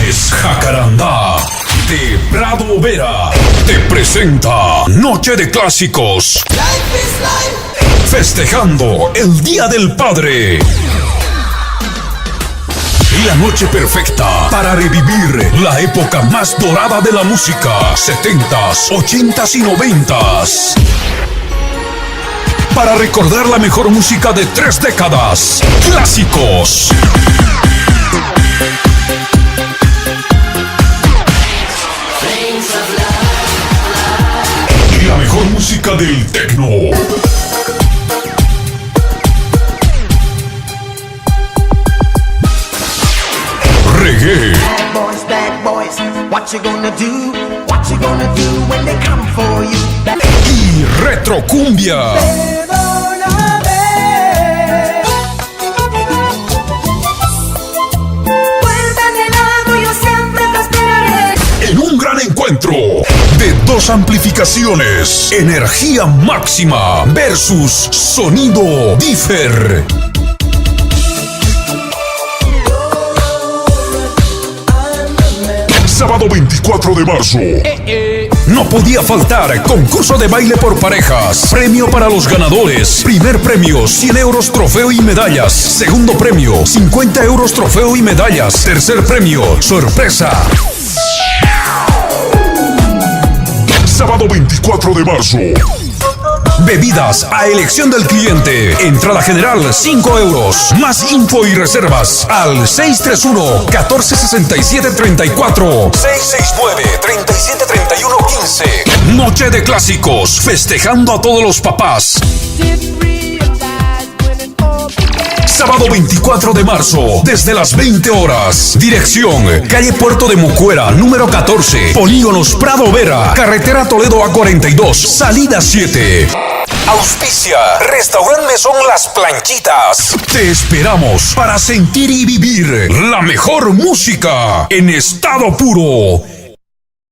Producciones Jacarandá de Prado Vera te presenta Noche de Clásicos. Festejando el Día del Padre. La noche perfecta para revivir la época más dorada de la música, 70s, 80s y 90s. Para recordar la mejor música de 3 décadas, clásicos. Y la mejor música del techno. Reggae. Bad boys, what you gonna do? What you gonna do when they come for you? Y retrocumbia. Cuéntame algo, yo siempre te esperaré. En un gran encuentro de 2 amplificaciones, energía máxima versus Sonido Differ. Sábado 24 de marzo. No podía faltar concurso de baile por parejas. Premio para los ganadores. Primer premio 100 euros trofeo y medallas. Segundo premio 50 euros trofeo y medallas. Tercer premio sorpresa. Sábado 24 de marzo. Bebidas a elección del cliente. Entrada general 5 euros. Más info y reservas al 631-1467-34. 669-3731-15. Noche de clásicos. Festejando a todos los papás. Sábado 24 de marzo, desde las 20 horas. Dirección, calle Puerto de Mocuera, número 14. Polígonos Prado Vera, carretera Toledo A42, salida 7. Auspicia, Restaurant Mesón Las Planchitas. Te esperamos para sentir y vivir la mejor música en estado puro.